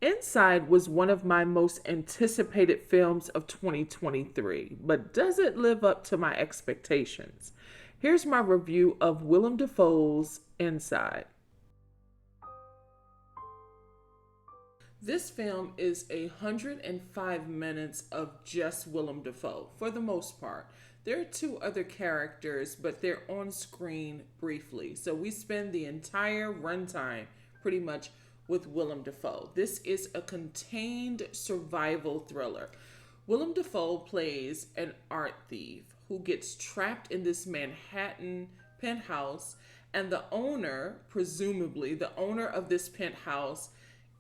Inside was one of my most anticipated films of 2023, but does it live up to my expectations? Here's my review of Willem Dafoe's Inside. This film is 105 minutes of just Willem Dafoe, for the most part. There are two other characters, but they're on screen briefly. So we spend the entire runtime pretty much with Willem Dafoe. This is a contained survival thriller. Willem Dafoe plays an art thief who gets trapped in this Manhattan penthouse, and the owner, presumably the owner of this penthouse,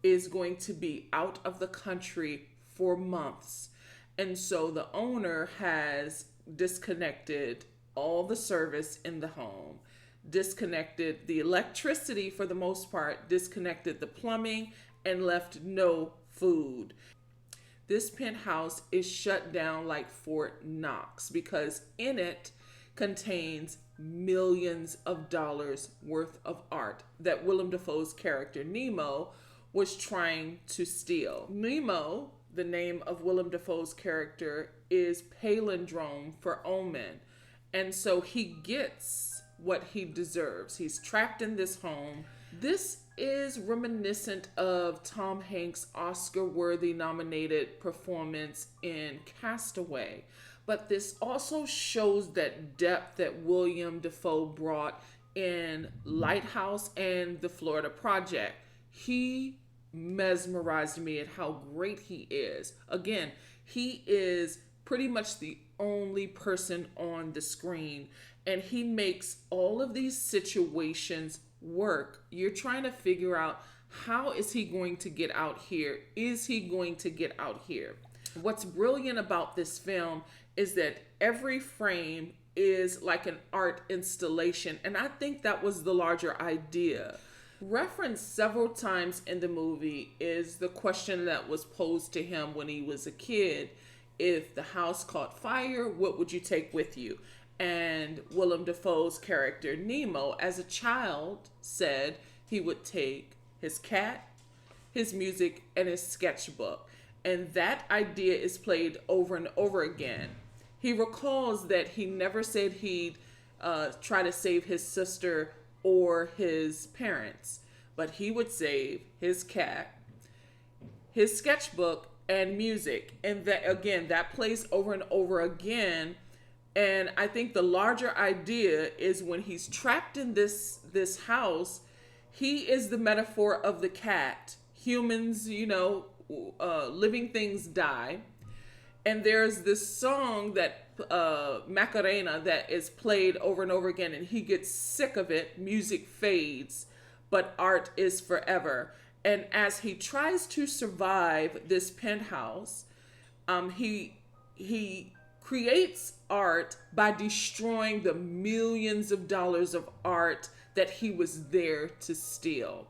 is going to be out of the country for months. And so the owner has disconnected all the service in the home, disconnected the electricity for the most part, disconnected the plumbing, and left no food. This penthouse is shut down like Fort Knox because in it contains millions of dollars worth of art that Willem Dafoe's character Nemo was trying to steal. Nemo, the name of Willem Dafoe's character, is palindrome for omen. And so he gets what he deserves. He's trapped in this home. This is reminiscent of Tom Hanks' Oscar-worthy nominated performance in Castaway. But this also shows that depth that Willem Dafoe brought in Lighthouse and The Florida Project. He mesmerized me at how great he is. Again, he is pretty much the only person on the screen, and he makes all of these situations work. You're trying to figure out, how is he going to get out here? Is he going to get out here? What's brilliant about this film is that every frame is like an art installation, and I think that was the larger idea. Referenced several times in the movie is the question that was posed to him when he was a kid. If the house caught fire, what would you take with you? And Willem Dafoe's character Nemo, as a child, said he would take his cat, his music, and his sketchbook. And that idea is played over and over again. He recalls that he never said he'd try to save his sister or his parents, but he would save his cat, his sketchbook, and music. And that, again, that plays over and over again. And I think the larger idea is when he's trapped in this house, he is the metaphor of the cat. Humans, living things die. And there's this song that Macarena that is played over and over again, and he gets sick of it. Music fades, but art is forever. And as he tries to survive this penthouse, he creates art by destroying the millions of dollars of art that he was there to steal.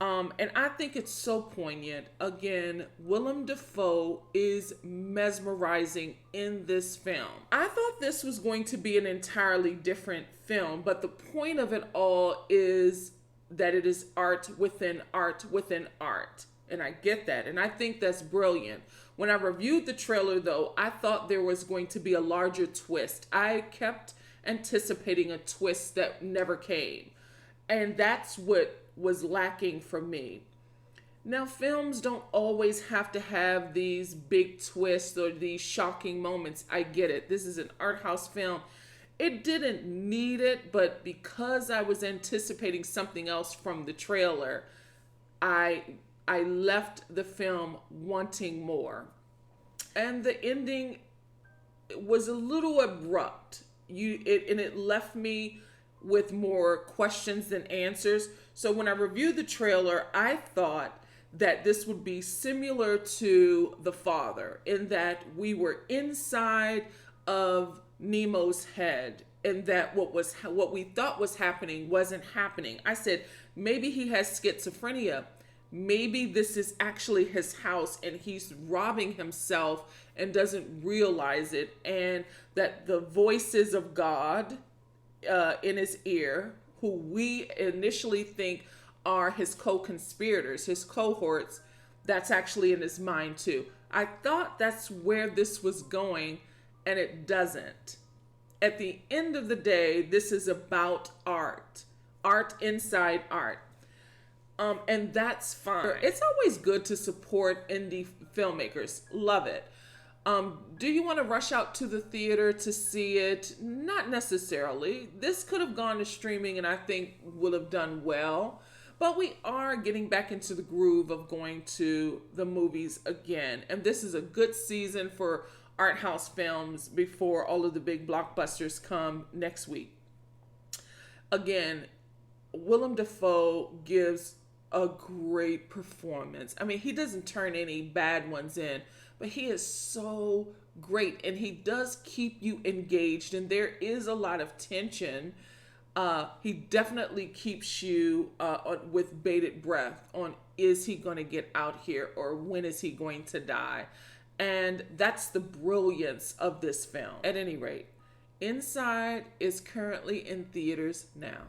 And I think it's so poignant. Again, Willem Dafoe is mesmerizing in this film. I thought this was going to be an entirely different film, but the point of it all is that it is art within art within art. And I get that. And I think that's brilliant. When I reviewed the trailer, though, I thought there was going to be a larger twist. I kept anticipating a twist that never came. And that's what was lacking for me. Now, films don't always have to have these big twists or these shocking moments. I get it. This is an art house film. It didn't need it, but because I was anticipating something else from the trailer, I left the film wanting more. And the ending was a little abrupt. It left me with more questions than answers. So when I reviewed the trailer, I thought that this would be similar to The Father, in that we were inside of Nemo's head, and that what we thought was happening wasn't happening. I said, maybe he has schizophrenia. Maybe this is actually his house and he's robbing himself and doesn't realize it, and that the voices of God in his ear, who we initially think are his co-conspirators, his cohorts, that's actually in his mind too. I thought that's where this was going, and it doesn't. At the end of the day, this is about art, art inside art. And that's fine. It's always good to support indie filmmakers. Love it. Do you want to rush out to the theater to see it? Not necessarily. This could have gone to streaming and I think would have done well. But we are getting back into the groove of going to the movies again. And this is a good season for art house films before all of the big blockbusters come next week. Again, Willem Dafoe gives a great performance. I mean, he doesn't turn any bad ones in, but he is so great, and he does keep you engaged, and there is a lot of tension. He definitely keeps you with bated breath on, is he going to get out here, or when is he going to die? And that's the brilliance of this film. At any rate, Inside is currently in theaters now.